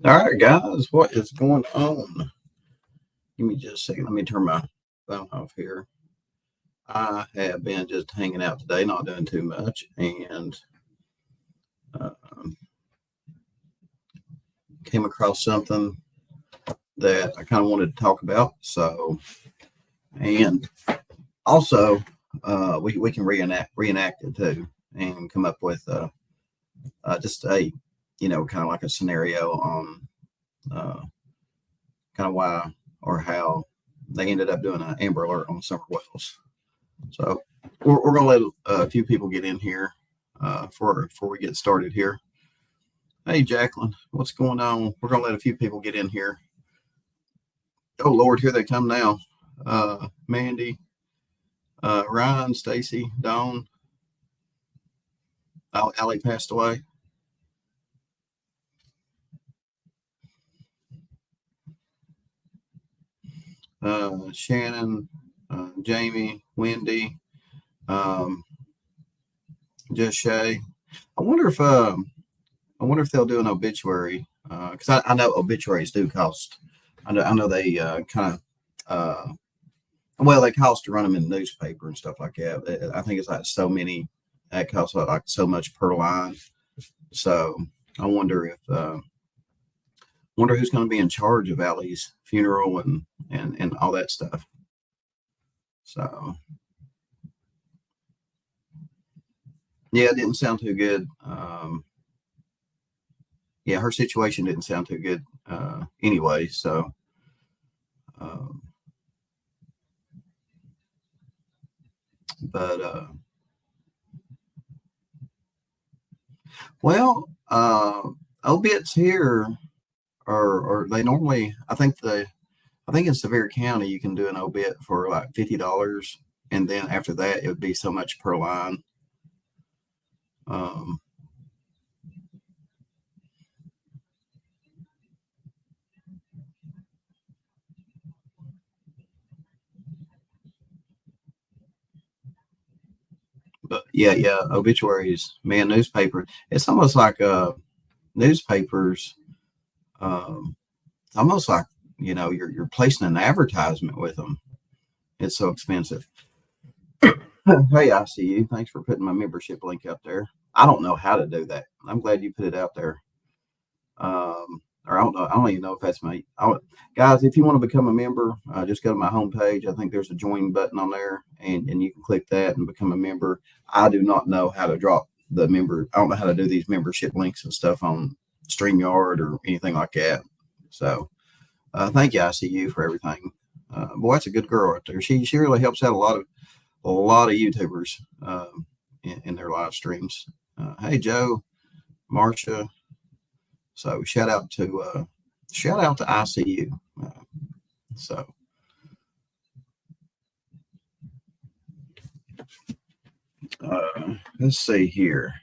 All right, guys, what is going on? Give me just a second. Let me turn my phone off here. I have been just hanging out today, not doing too much, and uh, came across something that I kind of wanted to talk about. So, and also, we can reenact it too, and come up with just a kind of like a scenario on kind of why or how they ended up doing an Amber Alert on summer wells. So we're going to let a few people get in here before we get started here. Hey, Jacqueline, what's going on? We're going to let a few people get in here. Oh, Lord, here they come now. Mandy, Ryan, Stacy, Dawn. Allie passed away. Shannon, Jamie, Wendy, just Shay. I wonder if they'll do an obituary because I know obituaries do cost. I know they kind of well, they cost to run them in the newspaper and stuff like that. I think it's like so many. That costs like so much per line. So I wonder if wonder who's going to be in charge of Allie's funeral and all that stuff. So yeah, it didn't sound too good. Yeah, her situation didn't sound too good anyway. So but well, obiits here or they normally I think in Sevier County you can do an obit for like $50, and then after that it would be so much per line. But yeah, obituaries, man, newspaper. It's almost like newspapers. It's almost like you're placing an advertisement with them. It's so expensive. Hey, I see you. Thanks for putting my membership link up there. I don't know how to do that. I'm glad you put it out there. Or I don't know. I don't even know if that's me. Guys, if you want to become a member, just go to my homepage. I think there's a join button on there, and you can click that and become a member. I do not know how to drop the member. I don't know how to do these membership links and stuff on StreamYard or anything like that. So thank you, ICU, for everything. Boy, that's a good girl right there. She really helps out a lot of YouTubers in their live streams. Hey, Joe, Marcia. So shout out to ICU. So let's see here.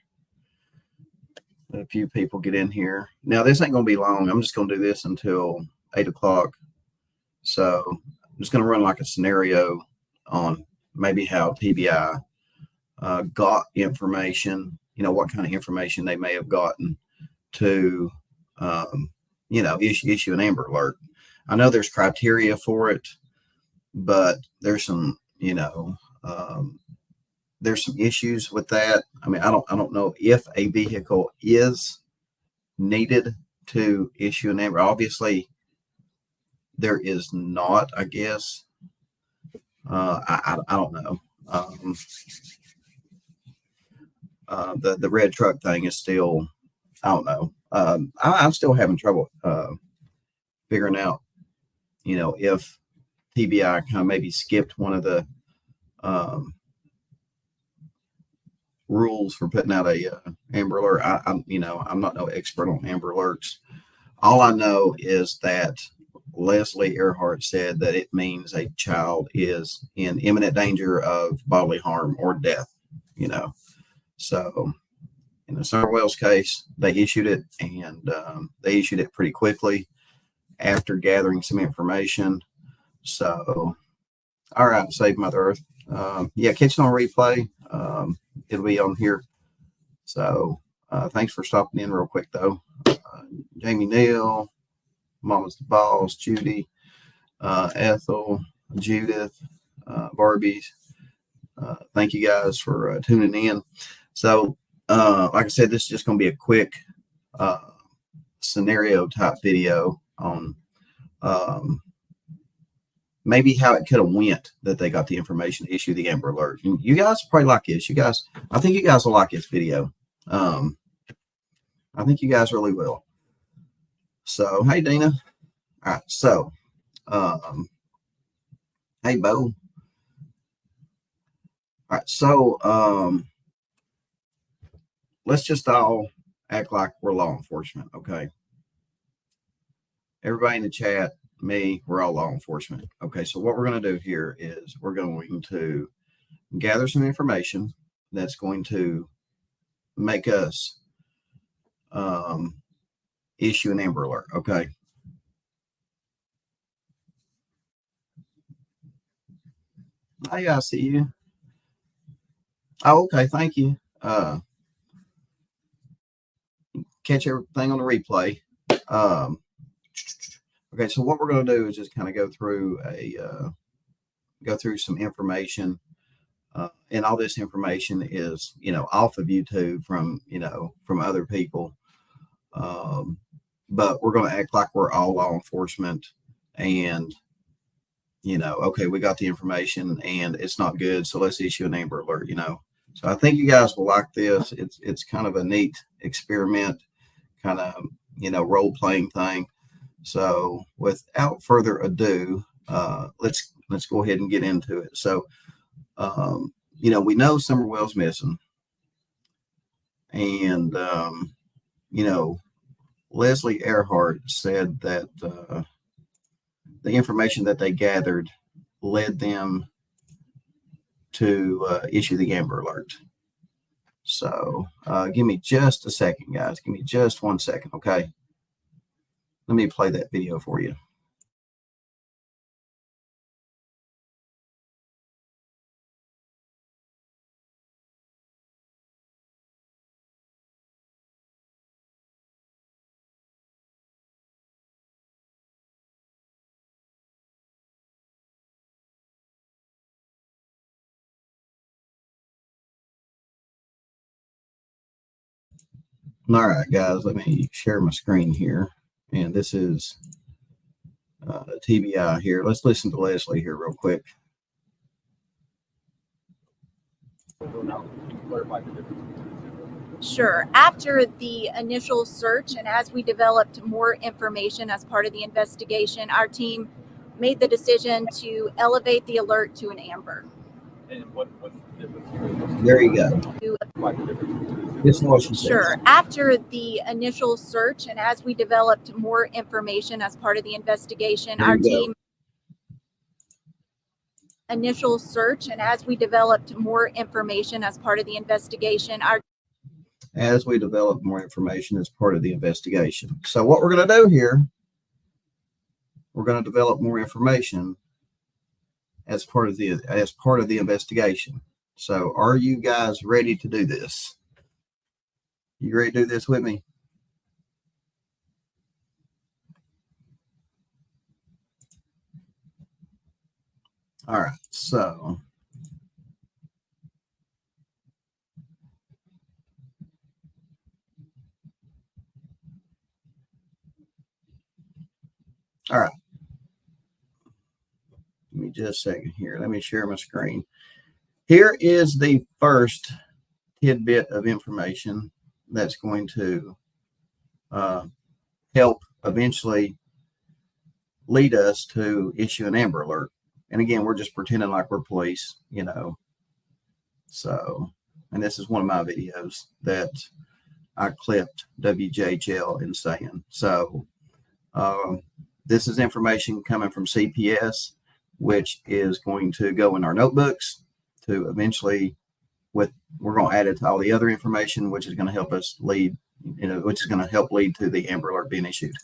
A few people get in here. Now this ain't gonna be long. I'm just gonna do this until 8 o'clock. So I'm just gonna run like a scenario on maybe how TBI got information. What kind of information they may have gotten to issue an Amber Alert. I know there's criteria for it, but there's some there's some issues with that. I mean, I don't know if a vehicle is needed to issue an Amber. Obviously, there is not. I guess I don't know. The red truck thing is still, I don't know. I'm still having trouble figuring out, if TBI kind of maybe skipped one of the rules for putting out a Amber Alert. I'm not no expert on Amber Alerts. All I know is that Leslie Earhart said that it means a child is in imminent danger of bodily harm or death. So in the Summer Wells case, they issued it, and they issued it pretty quickly after gathering some information. So, all right, save Mother Earth. Yeah, catch it on replay. It'll be on here. So, Thanks for stopping in real quick, though. Jamie Neal, Mama's the Boss, Judy, Ethel, Judith, Barbies. Thank you guys for tuning in. So, like I said, this is just going to be a quick scenario type video on maybe how it could have went that they got the information to issue the Amber Alert. And you guys probably like this. I think you guys will like this video. I think you guys really will. So, hey, Dina. All right. So, hey, Bo. All right. So, let's just all act like we're law enforcement. Okay. Everybody in the chat, me, we're all law enforcement. Okay. So what we're going to do here is we're going to gather some information that's going to make us issue an Amber Alert. Okay. Hey, I see you. Oh, okay. Thank you. Catch everything on the replay. Okay. So what we're going to do is just kind of go through some information. And all this information is, off of YouTube from other people. But we're going to act like we're all law enforcement and, okay, we got the information and it's not good. So let's issue an Amber Alert, So I think you guys will like this. It's kind of a neat experiment, kind of, role playing thing. So without further ado, let's go ahead and get into it. So, we know Summerwell's missing, and, Leslie Earhart said that the information that they gathered led them to issue the Amber Alert. So give me just a second, guys. Give me just 1 second, okay? Let me play that video for you. All right, guys, let me share my screen here. And this is TBI here. Let's listen to Leslie here real quick. Sure. After the initial search and as we developed more information as part of the investigation, our team made the decision to elevate the alert to an Amber. And what's the difference? There you go. This is what she says. Sure. After the initial search and as we developed more information as part of the investigation, our team initial search and as we developed more information as part of the investigation, as we develop more information as part of the investigation. So what we're going to do here, we're going to develop more information as part of the investigation. So are you guys ready to do this? You ready to do this with me? All right, so all right. Give me just a second here. Let me share my screen. Here is the first tidbit of information that's going to help eventually lead us to issue an Amber Alert. And again, we're just pretending like we're police, So, and this is one of my videos that I clipped WJHL in saying. So, this is information coming from CPS, which is going to go in our notebooks to eventually we're going to add it to all the other information, which is going to help us lead, which is going to help lead to the Amber Alert being issued.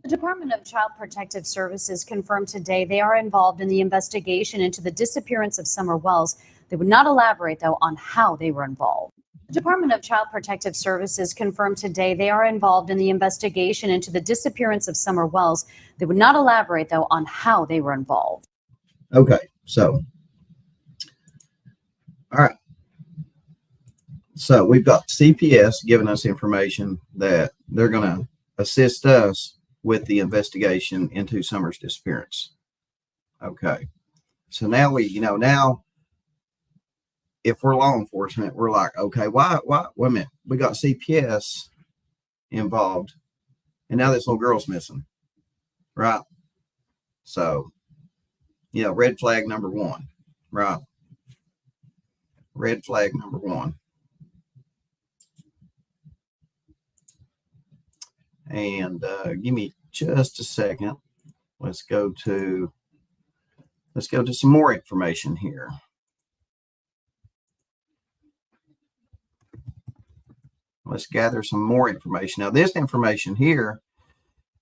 The Department of Child Protective Services confirmed today they are involved in the investigation into the disappearance of Summer Wells. They would not elaborate, though, on how they were involved. The Department of Child Protective Services confirmed today they are involved in the investigation into the disappearance of Summer Wells. They would not elaborate, though, on how they were involved. Okay, so, all right. So we've got CPS giving us information that they're going to assist us with the investigation into Summer's disappearance. Okay. So now now if we're law enforcement, we're like, okay, wait a minute. We got CPS involved and now this little girl's missing. Right. So, red flag number one, right? Red flag number one. And give me just a second. Let's go to some more information here. Let's gather some more information. Now, this information here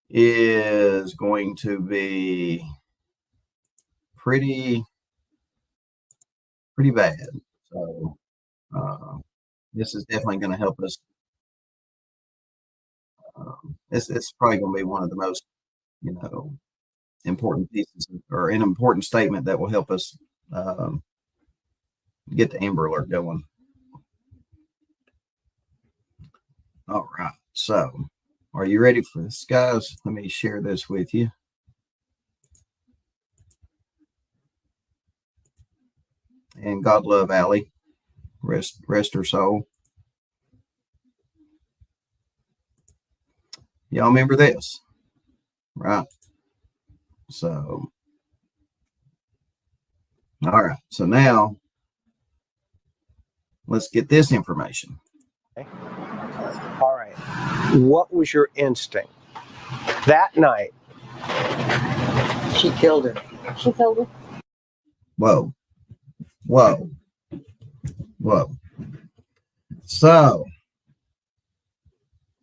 is going to be pretty bad. So this is definitely going to help us. It's probably going to be one of the most, important pieces or an important statement that will help us get the Amber Alert going. All right. So, are you ready for this, guys? Let me share this with you. And God love Allie. Rest her soul. Y'all remember this, right? So, all right. So now, let's get this information. Okay. All right. What was your instinct that night? She killed her. She killed her. Whoa. So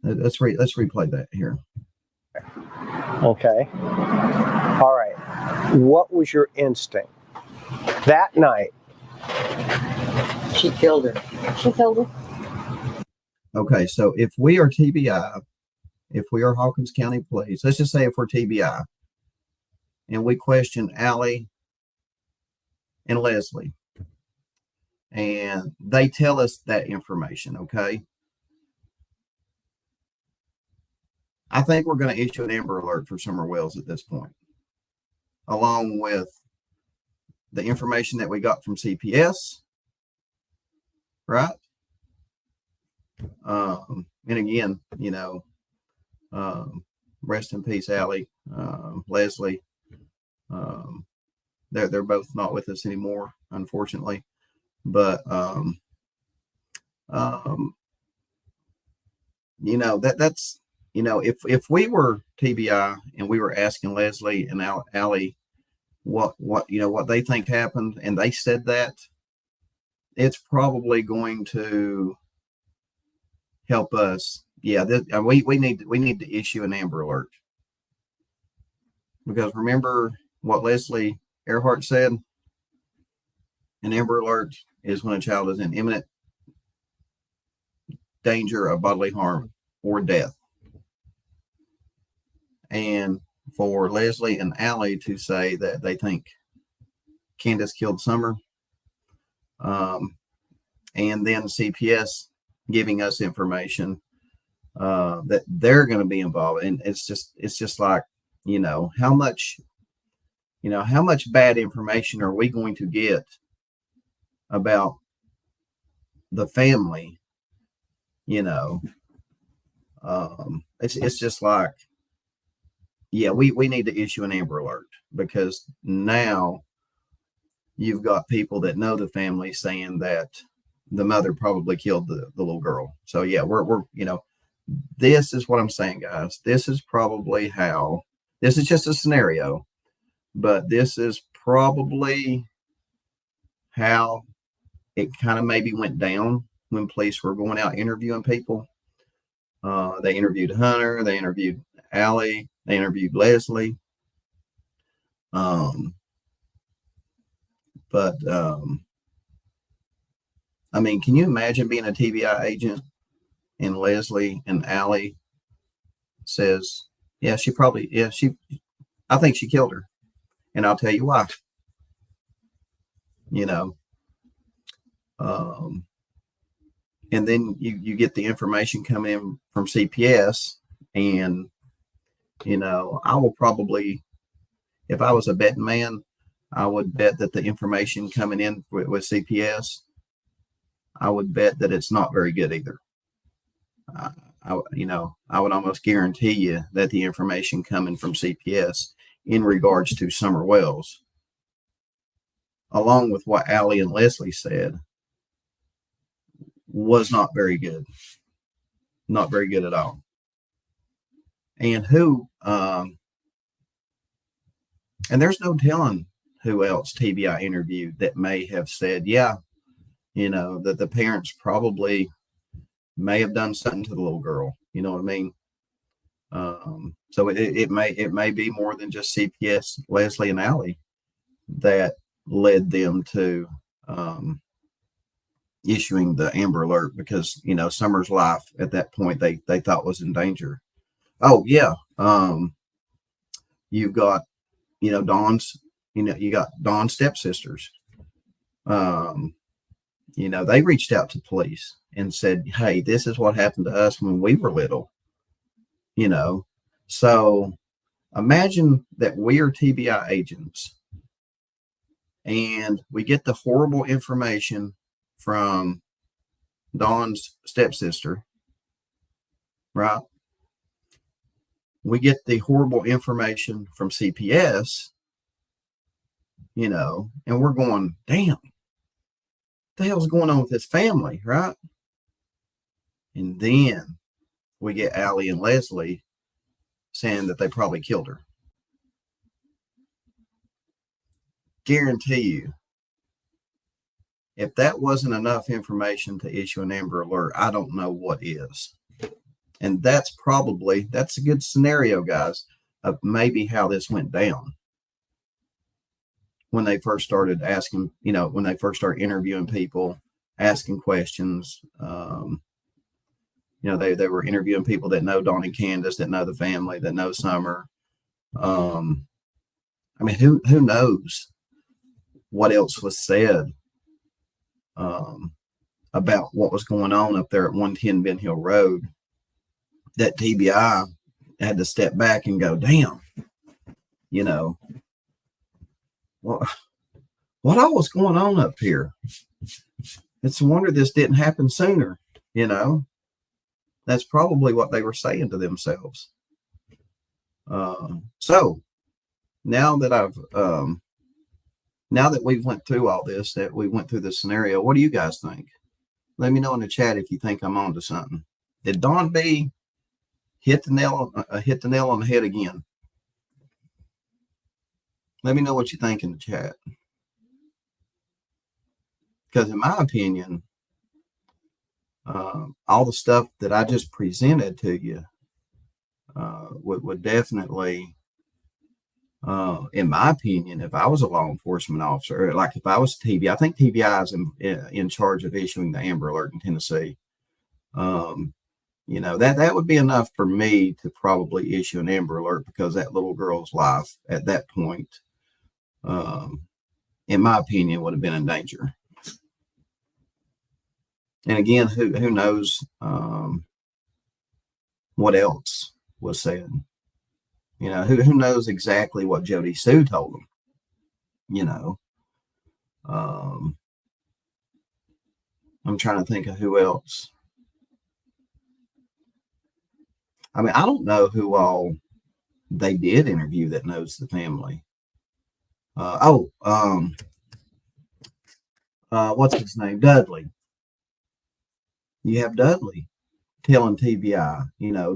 let's replay that here. Okay. All right. What was your instinct that night? She killed her. She killed her. Okay, so if we are TBI, if we are Hawkins County Police, let's just say if we're TBI, and we question Allie and Leslie, and they tell us that information, okay? I think we're going to issue an Amber Alert for Summer Wells at this point, along with the information that we got from CPS, right? And again, rest in peace, Allie, Leslie. They're both not with us anymore, unfortunately. But that's if we were TBI and we were asking Leslie and Allie what they think happened, and they said that, it's probably going to help us. Yeah, we need to issue an Amber Alert, because remember what Leslie Earhart said: an Amber Alert is when a child is in imminent danger of bodily harm or death. And for Leslie and Allie to say that they think Candace killed Summer, and then CPS giving us information that they're going to be involved, and it's just like, how much bad information are we going to get about the family? It's just like, yeah, we need to issue an Amber Alert, because now you've got people that know the family saying that the mother probably killed the little girl. So yeah, we're this is what I'm saying, guys. This is probably how, this is just a scenario, but this is probably how it kind of maybe went down when police were going out interviewing people. They interviewed Hunter, they interviewed Allie, they interviewed Leslie. I mean, can you imagine being a TBI agent and Leslie and Allie says, yeah, I think she killed her. And I'll tell you why. You know, and then you get the information coming in from CPS, and I will probably, if I was a betting man, I would bet that the information coming in with CPS, I would bet that it's not very good either. I would almost guarantee you that the information coming from CPS in regards to Summer Wells, along with what Allie and Leslie said, was not very good. Not very good at all. And and there's no telling who else TBI interviewed that may have said, yeah, that the parents probably may have done something to the little girl. You know what I mean? So it may be more than just CPS, Leslie and Allie, that led them to issuing the Amber Alert, because Summer's life at that point they thought was in danger. Oh yeah, you've got Dawn's, you got Dawn's stepsisters. They reached out to police and said, hey, this is what happened to us when we were little. So imagine that we are TBI agents and we get the horrible information from Dawn's stepsister, right? We get the horrible information from CPS, and we're going, damn, what the hell's going on with this family, right? And then we get Allie and Leslie saying that they probably killed her. Guarantee you, if that wasn't enough information to issue an Amber Alert, I don't know what is. And that's a good scenario, guys, of maybe how this went down. When they first started asking, when they first started interviewing people, asking questions, they were interviewing people that know Dawn and Candace, that know the family, that know Summer. I mean, who knows what else was said about what was going on up there at 110 Ben Hill Road, that TBI had to step back and go, damn, what all was going on up here? It's a wonder this didn't happen sooner. That's probably what they were saying to themselves. So now that now that we've went through all this, that we went through the scenario, what do you guys think? Let me know in the chat if you think I'm on to something. Did Dawn B hit the nail on the head again? Let me know what you think in the chat. Because in my opinion, all the stuff that I just presented to you would definitely, in my opinion, if I was a law enforcement officer, like if I was TBI, I think TBI is in charge of issuing the Amber Alert in Tennessee. That would be enough for me to probably issue an Amber Alert, because that little girl's life at that point, in my opinion, would have been in danger. And again, who knows what else was said? Who knows exactly what Jody Sue told them? I'm trying to think of who else. I mean, I don't know who all they did interview that knows the family. What's his name? Dudley. You have Dudley telling TBI,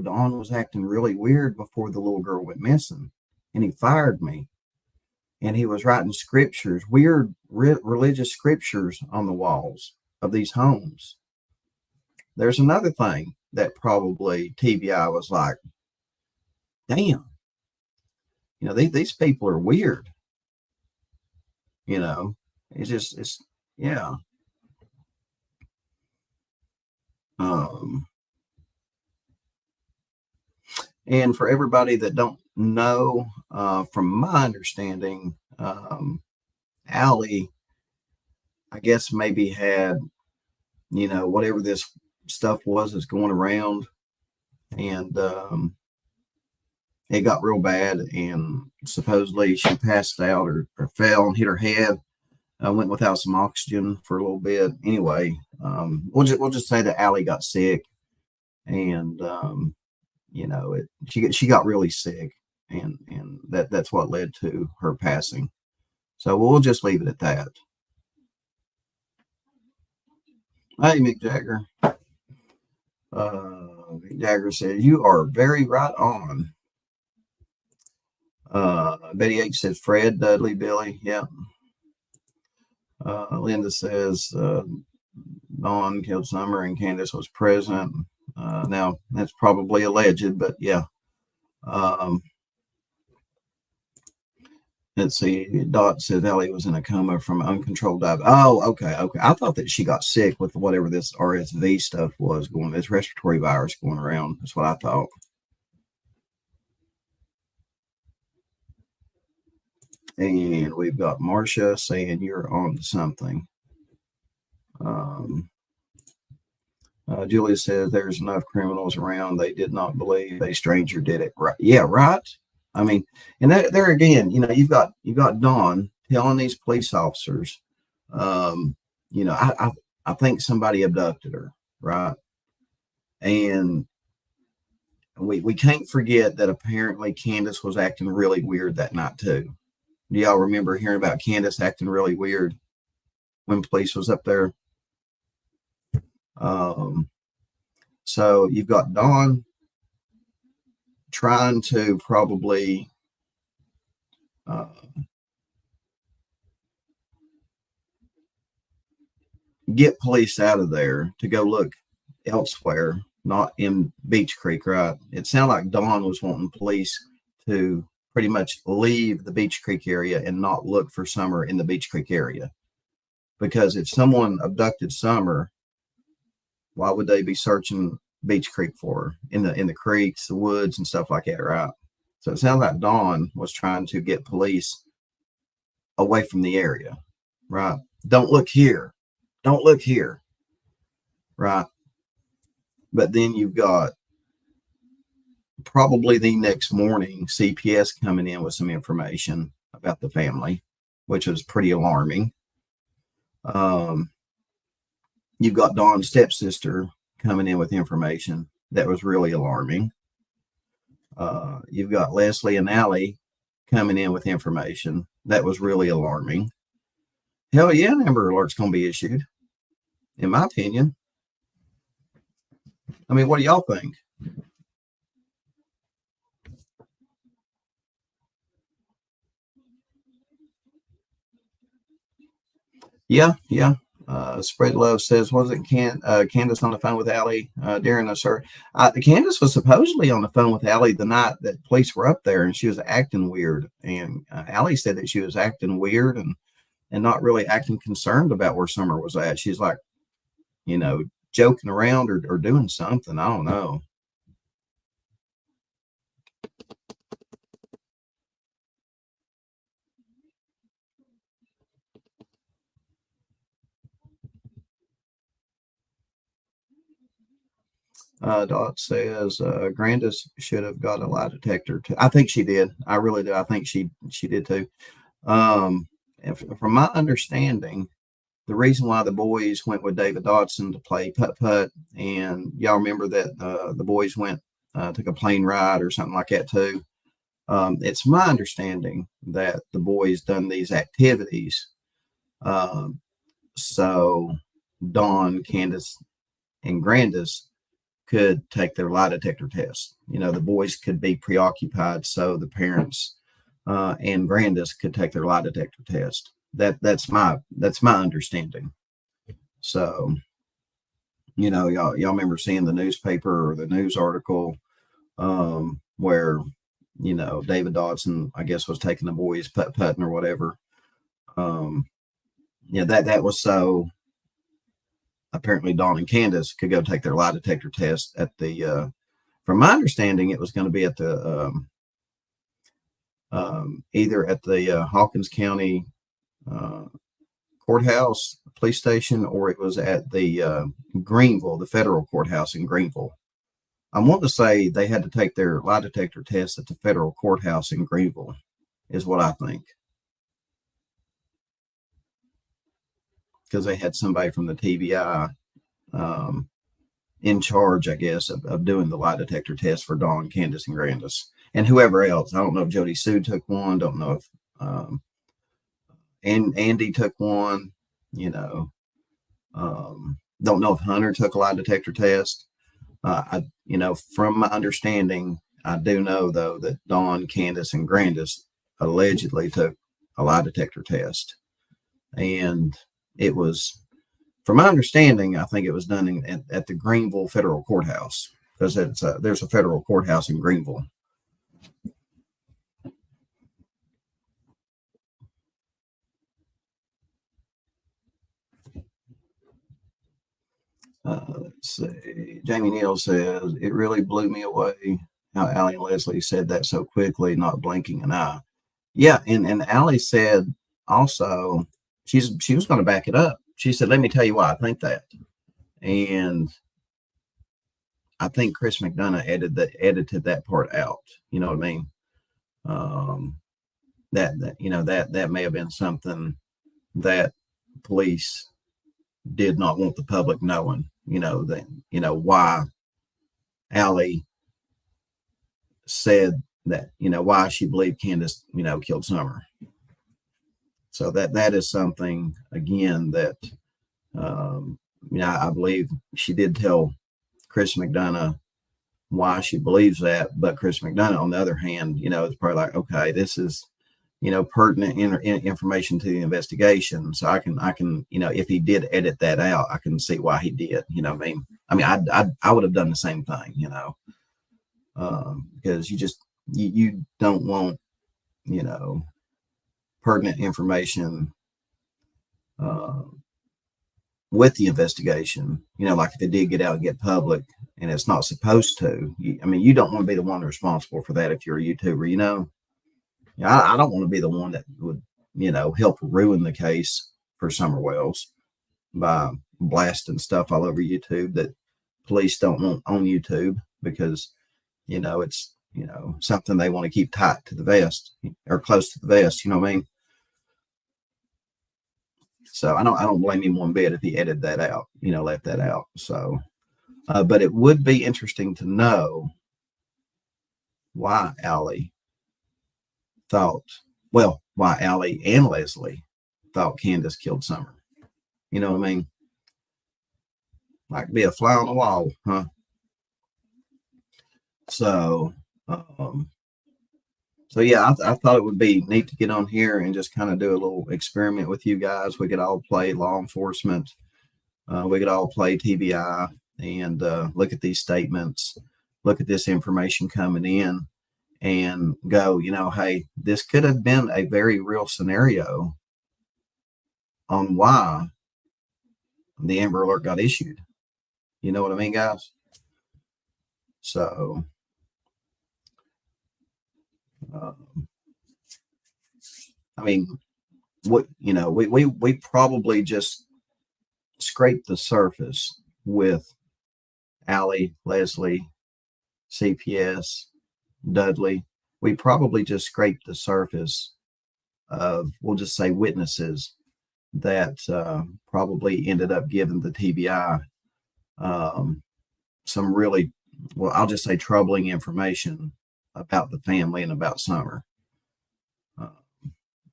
Dawn was acting really weird before the little girl went missing, and he fired me. And he was writing scriptures, weird religious scriptures on the walls of these homes. There's another thing that probably TBI was like, damn, these people are weird. Yeah. Um, and for everybody that don't know, from my understanding, Allie, I guess maybe had, whatever this stuff was that's going around, and it got real bad, and supposedly she passed out or fell and hit her head. Went without some oxygen for a little bit. Anyway, we'll just say that Allie got sick, and she got really sick, and that's what led to her passing. So we'll just leave it at that. Hey, Mick Jagger. Mick Jagger says you are very right on. Betty H says Fred, Dudley, Billy. Yeah. Linda says Dawn killed Summer and Candace was present. Now that's probably alleged, but yeah. Let's see. Dot says Ellie was in a coma from uncontrolled diabetes. Oh, okay. I thought that she got sick with whatever this RSV stuff was going, this respiratory virus going around. That's what I thought. And we've got Marcia saying you're on to something. Julia says there's enough criminals around. They did not believe a stranger did it. Right? Yeah, right. I mean, and there again, you've got Dawn telling these police officers, I think somebody abducted her, right? And we can't forget that apparently Candace was acting really weird that night too. Do y'all remember hearing about Candace acting really weird when police was up there? So you've got Dawn trying to probably get police out of there to go look elsewhere, not in Beech Creek, right? It sounded like Dawn was wanting police to pretty much leave the Beech Creek area and not look for Summer in the Beech Creek area. Because if someone abducted Summer, why would they be searching Beech Creek for her in the creeks, the woods, and stuff like that, right? So it sounds like Dawn was trying to get police away from the area, right? Don't look here. Don't look here, right? But then you've got probably the next morning CPS coming in with some information about the family, which was pretty alarming. You've got Dawn's stepsister coming in with information that was really alarming. You've got Leslie and Allie coming in with information that was really alarming. Hell yeah, an Amber Alert's going to be issued, in my opinion. I mean, what do y'all think? Yeah. Spread Love says, wasn't Candace on the phone with Allie during this? Candace was supposedly on the phone with Allie the night that police were up there, and she was acting weird. And Allie said that she was acting weird and not really acting concerned about where Summer was at. She's like, joking around or doing something. I don't know. Dot says Grandis should have got a lie detector too. I think she did. I really do. I think she did too. From my understanding, the reason why the boys went with David Dodson to play putt-putt, and y'all remember that the boys went took a plane ride or something like that too. It's my understanding that the boys done these activities so Dawn, Candace, and Grandis could take their lie detector test. The boys could be preoccupied, so the parents and Grandis could take their lie detector test. That's my understanding. So, y'all remember seeing the newspaper or the news article where David Dodson, I guess, was taking the boys putt-putting or whatever. That was so apparently Dawn and Candace could go take their lie detector test at the, from my understanding, it was going to be at the, either at the Hawkins County courthouse, police station, or it was at the Greenville, the federal courthouse in Greenville. I want to say they had to take their lie detector test at the federal courthouse in Greenville, is what I think. Because they had somebody from the TBI in charge, I guess, of doing the lie detector test for Dawn, Candace, and Grandis, and whoever else. I don't know if Jody Sue took one. Don't know if and Andy took one. You know, don't know if Hunter took a lie detector test. From my understanding, I do know though that Dawn, Candace, and Grandis allegedly took a lie detector test, and it was, from my understanding, I think it was done at the Greenville Federal Courthouse, because there's a federal courthouse in Greenville. Let's see. Jamie Neal says, it really blew me away how Allie and Leslie said that so quickly, not blinking an eye. Yeah, and Allie said also she was going to back it up. She said, let me tell you why I think that. And I think Chris McDonough edited that part out. You know what I mean? That may have been something that police did not want the public knowing, why Allie said that, why she believed Candace, killed Summer. So that is something, again, that, I believe she did tell Chris McDonough why she believes that, but Chris McDonough, on the other hand, it's probably like, okay, this is, pertinent information to the investigation. So I can, if he did edit that out, I can see why he did, what I mean, I would have done the same thing, because you don't want, pertinent information, with the investigation, like if it did get out and get public and it's not supposed to, you don't want to be the one responsible for that. If you're a YouTuber, I don't want to be the one that would, help ruin the case for Summer Wells by blasting stuff all over YouTube that police don't want on YouTube, because, it's, something they want to keep tight to the vest or close to the vest. You know what I mean? So I don't blame him one bit if he edited that out, left that out. So, but it would be interesting to know why Allie and Leslie thought Candace killed Summer. You know what I mean? Like be a fly on the wall, huh? So, yeah, I thought it would be neat to get on here and just kind of do a little experiment with you guys. We could all play law enforcement. We could all play TBI and look at these statements, look at this information coming in, and go, hey, this could have been a very real scenario on why the Amber Alert got issued. You know what I mean, guys? So, we probably just scraped the surface with Allie, Leslie, CPS, Dudley. We probably just scraped the surface of, we'll just say, witnesses that probably ended up giving the TBI some really, well, I'll just say troubling information about the family and about Summer.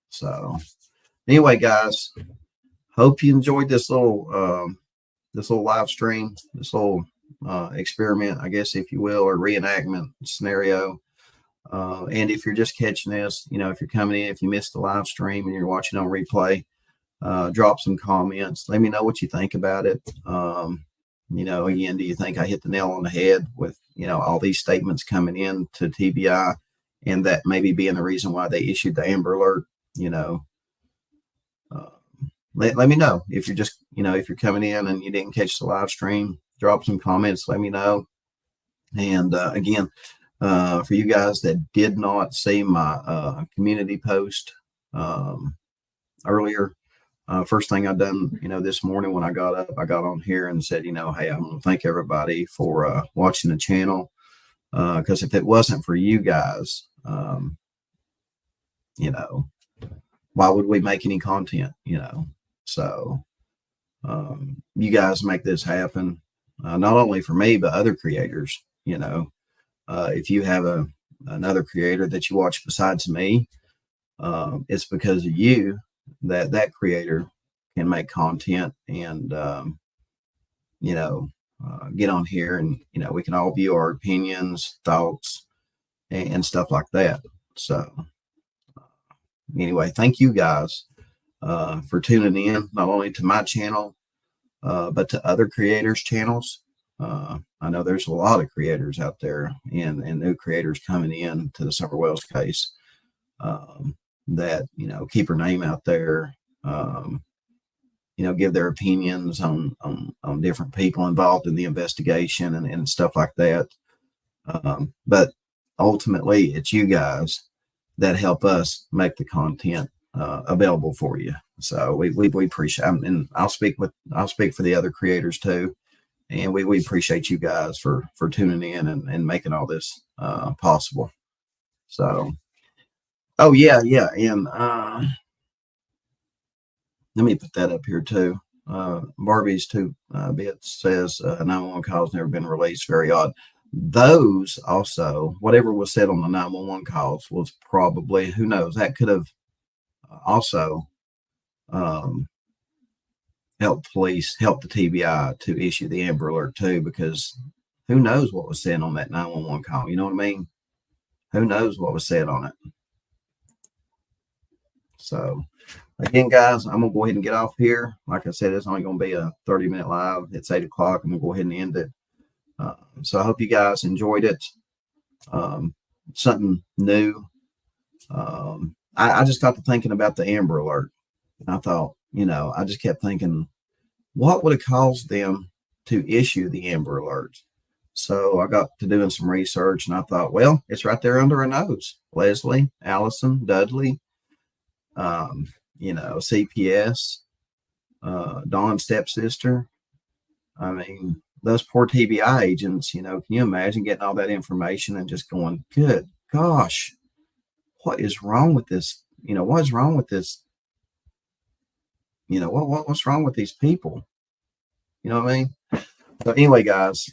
So anyway, guys, hope you enjoyed this little live stream, this little experiment, I guess, if you will, or reenactment scenario. And if you're just catching this, if you're coming in, if you missed the live stream and you're watching on replay, drop some comments. Let me know what you think about it. Again, do you think I hit the nail on the head with, all these statements coming in to TBI and that maybe being the reason why they issued the Amber Alert? Let me know if you're just, if you're coming in and you didn't catch the live stream, drop some comments, let me know. And again, for you guys that did not see my community post earlier, first thing I done, this morning when I got up, I got on here and said, hey, I'm going to thank everybody for watching the channel. Because if it wasn't for you guys, why would we make any content, So you guys make this happen, not only for me, but other creators, if you have another creator that you watch besides me, it's because of you that creator can make content and, get on here and, we can all view our opinions, thoughts, and stuff like that. So anyway, thank you guys for tuning in, not only to my channel, but to other creators' channels. I know there's a lot of creators out there and new creators coming in to the Summer Wells case that, keep her name out there, give their opinions on different people involved in the investigation and stuff like that. But ultimately, it's you guys that help us make the content available for you. So we appreciate, and I'll speak for the other creators too. And we appreciate you guys for tuning in and making all this possible. So, oh yeah. And let me put that up here too. Barbie's 2 bits says 911 calls never been released. Very odd. Those also, whatever was said on the 911 calls was probably, who knows, that could have also helped the TBI to issue the Amber Alert too, because who knows what was said on that 911 call. You know what I mean? Who knows what was said on it? So again, guys, I'm gonna go ahead and get off here. Like I said, it's only gonna be a 30-minute live. It's 8 o'clock. I'm gonna go ahead and end it. So I hope you guys enjoyed it. Something new. I just got to thinking about the Amber Alert. And I thought, I just kept thinking, what would have caused them to issue the Amber Alert? So I got to doing some research and I thought, well, it's right there under our nose. Leslie, Allison, Dudley, CPS, Dawn's stepsister. I mean, those poor TBI agents, can you imagine getting all that information and just going, good gosh, what is wrong with this? What is wrong with this? What's wrong with these people? You know what I mean? So anyway, guys,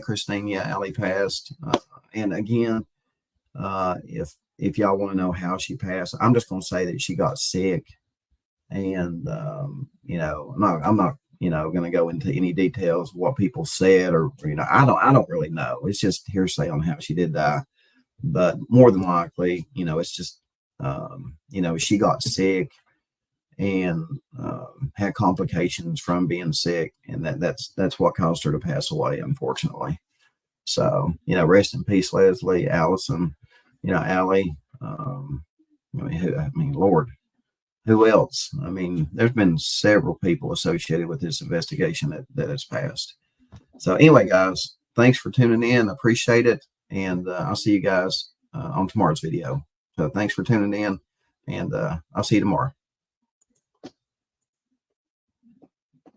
Christine, Allie passed. And again, if y'all want to know how she passed, I'm just going to say that she got sick. And, I'm not going to go into any details of what people said or, I don't really know. It's just hearsay on how she did die. But more than likely, it's just, she got sick and had complications from being sick. And that's what caused her to pass away, unfortunately. So, rest in peace, Leslie, Allison, Allie. Lord, who else? I mean, there's been several people associated with this investigation that has passed. So anyway, guys, thanks for tuning in. I appreciate it. And I'll see you guys on tomorrow's video. So thanks for tuning in, and I'll see you tomorrow.